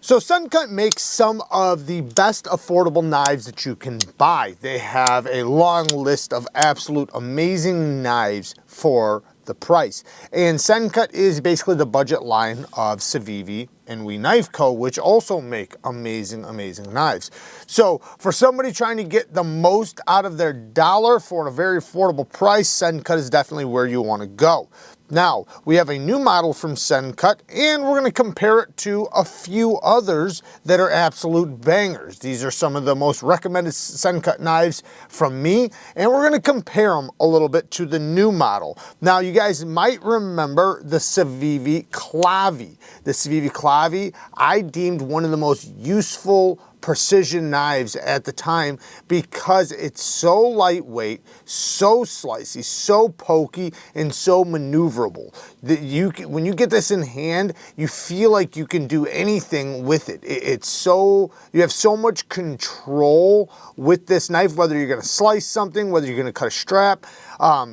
So Sencut makes some of the best affordable knives that you can buy. They have a long list of absolute amazing knives for the price. And Sencut is basically the budget line of CIVIVI and We Knife Co., which also make amazing, amazing knives. So for somebody trying to get the most out of their dollar for a very affordable price, Sencut is definitely where you want to go. Now, we have a new model from Sencut, and we're going to compare it to a few others that are absolute bangers. These are some of the most recommended Sencut knives from me, and we're going to compare them a little bit to the new model. Now, you guys might remember the CIVIVI Clavi. The CIVIVI Clavi, I deemed one of the most useful precision knives at the time because it's so lightweight, so slicey, so pokey, and so maneuverable. That when you get this in hand, you feel like you can do anything with it. You have so much control with this knife, whether you're going to slice something, whether you're going to cut a strap.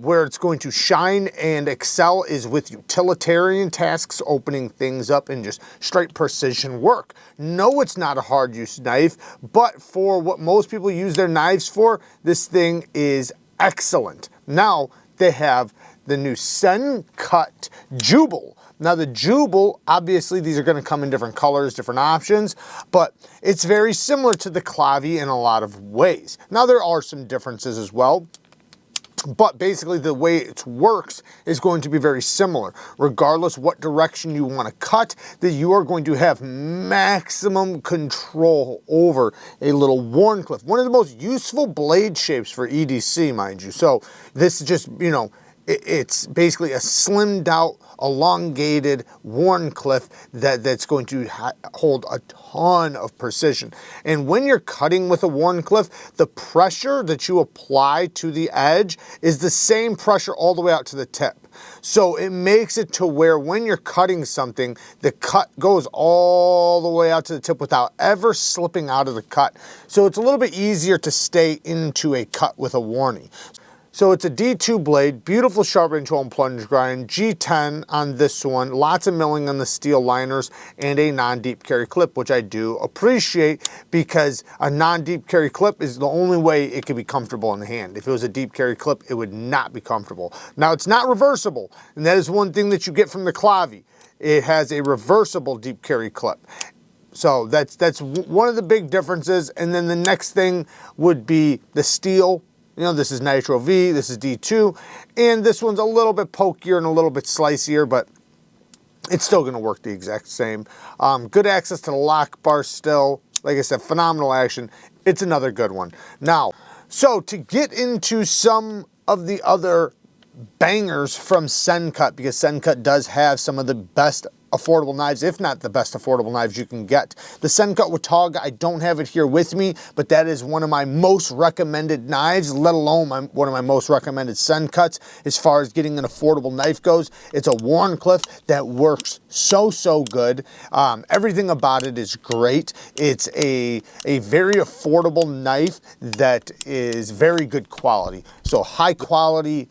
Where it's going to shine and excel is with utilitarian tasks, opening things up, and just straight precision work. No, it's not a hard use knife, but for what most people use their knives for, this thing is excellent. Now they have the new Sencut Jubil. Now the Jubal, obviously these are going to come in different colors, different options, but it's very similar to the Clavi in a lot of ways. Now there are some differences as well, but basically the way it works is going to be very similar. Regardless what direction you want to cut, that you are going to have maximum control over a little Wharncliffe. One of the most useful blade shapes for EDC, mind you. So this is just, you know, it's basically a slimmed out, elongated Wharncliffe that's going to hold a ton of precision. And when you're cutting with a Wharncliffe, the pressure that you apply to the edge is the same pressure all the way out to the tip. So it makes it to where when you're cutting something, the cut goes all the way out to the tip without ever slipping out of the cut. So it's a little bit easier to stay into a cut with a Warnie. So it's a D2 blade, beautiful sharpening tool and plunge grind, G10 on this one, lots of milling on the steel liners, and a non-deep carry clip, which I do appreciate because a non-deep carry clip is the only way it can be comfortable in the hand. If it was a deep carry clip, it would not be comfortable. Now it's not reversible, and that is one thing that you get from the Clavi. It has a reversible deep carry clip. So that's one of the big differences. And then the next thing would be the steel. You know, this is Nitro V, this is D2, and this one's a little bit pokier and a little bit slicier, but it's still gonna work the exact same. Good access to the lock bar still. Like I said, phenomenal action. It's another good one. Now, so to get into some of the other bangers from Sencut, because Sencut does have some of the best affordable knives, if not the best affordable knives you can get. The Sencut WATAUGA, I don't have it here with me, but that is one of my most recommended knives, let alone one of my most recommended Sencuts as far as getting an affordable knife goes. It's a Wharncliffe that works so good. Everything about it is great. It's a very affordable knife that is very good quality. So high quality,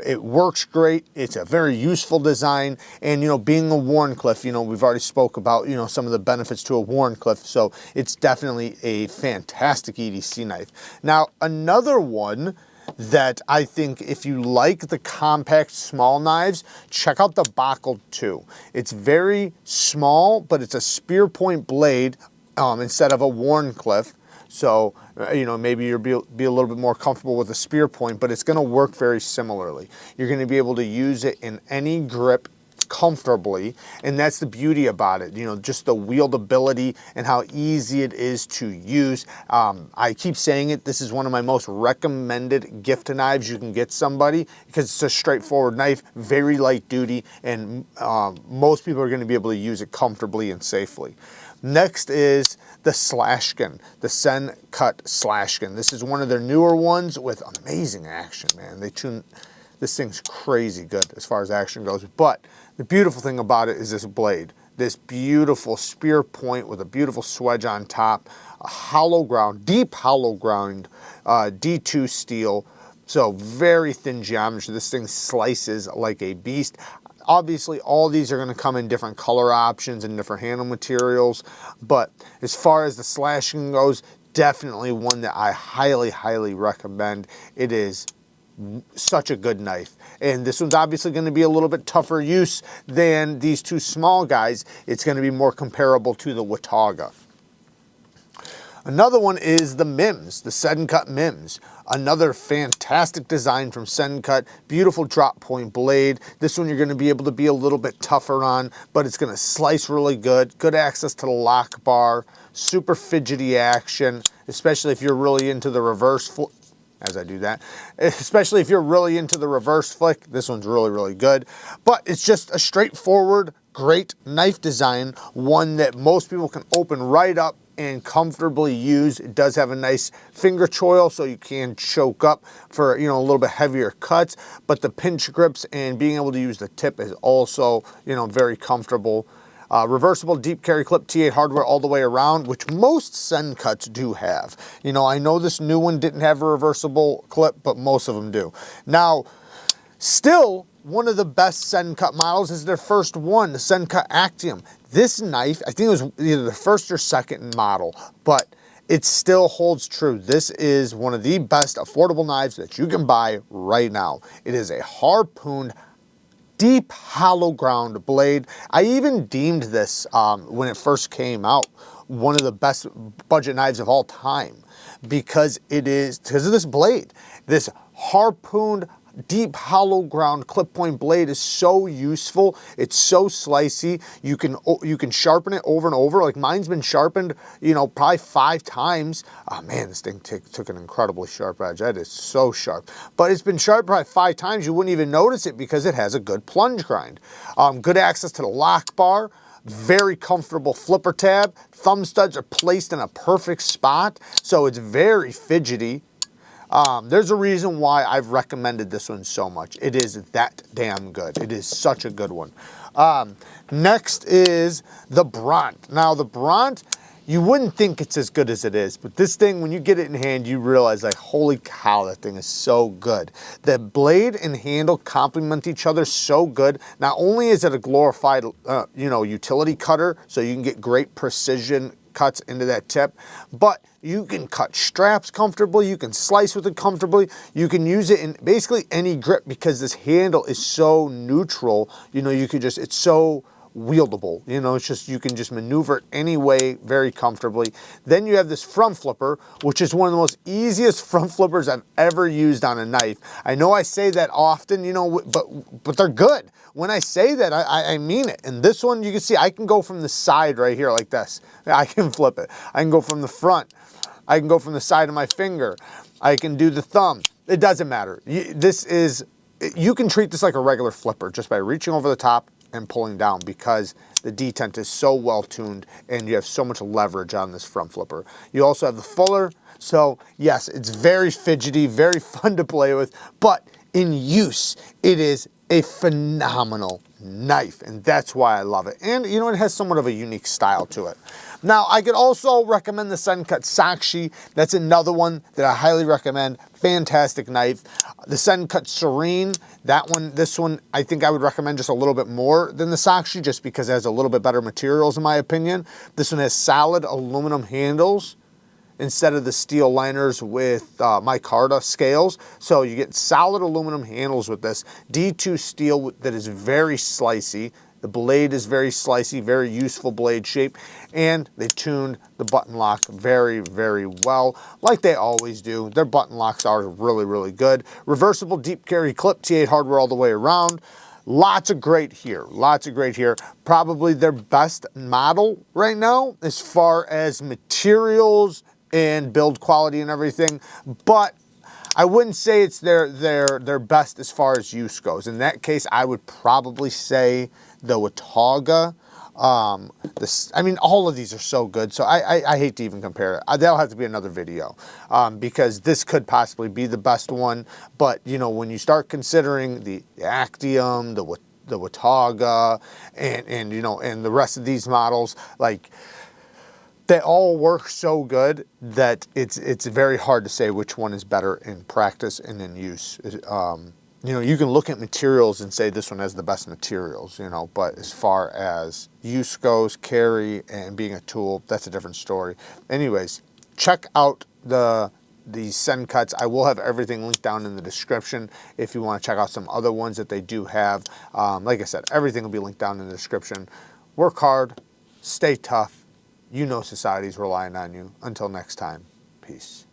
it works great. It's a very useful design, and you know, being a Wharncliffe, you know, we've already spoke about, you know, some of the benefits to a Wharncliffe, so it's definitely a fantastic EDC knife. Now, another one that I think if you like the compact small knives, check out the BOCL 2. It's very small, but it's a spear point blade instead of a Wharncliffe. So, you know, maybe you'll be a little bit more comfortable with a spear point, but it's going to work very similarly. You're going to be able to use it in any grip comfortably, and that's the beauty about it, you know, just the wieldability and how easy it is to use. I keep saying it, this is one of my most recommended gift knives you can get somebody because it's a straightforward knife, very light duty, and most people are going to be able to use it comfortably and safely. Next is the Slashkin, the Sencut Slashkin. This is one of their newer ones with amazing action, man. This thing's crazy good as far as action goes, but the beautiful thing about it is this blade. This beautiful spear point with a beautiful swedge on top, a hollow ground, deep hollow ground, D2 steel, so very thin geometry. This thing slices like a beast. obviously all these are going to come in different color options and different handle materials, but as far as the slashing goes, definitely one that I highly, highly recommend. It is such a good knife. And this one's obviously going to be a little bit tougher use than these two small guys. It's going to be more comparable to the WATAUGA. Another one is the Mims, the Sencut Mims. Another fantastic design from Sencut. Beautiful drop point blade. This one you're going to be able to be a little bit tougher on, but it's going to slice really good. Good access to the lock bar. Super fidgety action, especially if you're really into the reverse as I do that, especially if you're really into the reverse flick. This one's really, really good. But it's just a straightforward, great knife design, one that most people can open right up and comfortably use. It does have a nice finger choil, so you can choke up for, you know, a little bit heavier cuts, but the pinch grips and being able to use the tip is also, you know, very comfortable. Reversible deep carry clip T8 hardware all the way around, which most Sencuts do have. You know, I know this new one didn't have a reversible clip, but most of them do. Now, still, one of the best Sencut models is their first one, the Sencut Actium. This knife, I think it was either the first or second model, but it still holds true. This is one of the best affordable knives that you can buy right now. It is a harpooned, deep hollow ground blade. I even deemed this, when it first came out, one of the best budget knives of all time because of this blade. This harpooned, deep hollow ground clip point blade is so useful. It's so slicey. You can sharpen it over and over. Like mine's been sharpened, you know, probably 5 times. Oh man, this thing took an incredibly sharp edge. That is so sharp. But it's been sharpened probably 5 times. You wouldn't even notice it because it has a good plunge grind. Good access to the lock bar. Very comfortable flipper tab. Thumb studs are placed in a perfect spot, so it's very fidgety. There's a reason why I've recommended this one so much. It is that damn good. It is such a good one. Next is the Brunt. Now the Brunt, you wouldn't think it's as good as it is, but this thing, when you get it in hand, you realize like, holy cow, that thing is so good. The blade and handle complement each other so good. Not only is it a glorified, you know, utility cutter, so you can get great precision cuts into that tip, but you can cut straps comfortably, you can slice with it comfortably, you can use it in basically any grip because this handle is so neutral. You know, you could just, it's so wieldable, you know, it's just, you can just maneuver it any way very comfortably. Then you have this front flipper, which is one of the most easiest front flippers I've ever used on a knife. I know I say that often, you know, but they're good. When I say that, I mean it. And this one, you can see I can go from the side right here like this. I can flip it. I can go from the front. I can go from the side of my finger. I can do the thumb. It doesn't matter. You can treat this like a regular flipper just by reaching over the top and pulling down because the detent is so well tuned and you have so much leverage on this front flipper. You also have the fuller. So yes, it's very fidgety, very fun to play with, but in use, it is a phenomenal knife, and that's why I love it. And you know, it has somewhat of a unique style to it. Now, I could also recommend the Sencut Slashkin. That's another one that I highly recommend. Fantastic knife. The Sencut Serene, this one, I think I would recommend just a little bit more than the Slashkin just because it has a little bit better materials in my opinion. This one has solid aluminum handles instead of the steel liners with micarta scales. So you get solid aluminum handles with this. D2 steel that is very slicey. The blade is very slicey, very useful blade shape, and they tuned the button lock very, very well, like they always do. Their button locks are really, really good. Reversible deep carry clip, T8 hardware all the way around. Lots of great here, lots of great here. Probably their best model right now as far as materials and build quality and everything, but I wouldn't say it's their best as far as use goes. In that case, I would probably say the WATAUGA. I mean, all of these are so good, so I hate to even compare it. That'll have to be another video because this could possibly be the best one. But you know, when you start considering the Actium, the WATAUGA, and you know, and the rest of these models, like, they all work so good that it's very hard to say which one is better in practice and in use. You you know, you can look at materials and say this one has the best materials, you know, but as far as use goes, carry, and being a tool, that's a different story. Anyways, check out these Sencuts. I will have everything linked down in the description if you want to check out some other ones that they do have. Like I said, everything will be linked down in the description. Work hard, stay tough. You know society's relying on you. Until next time, peace.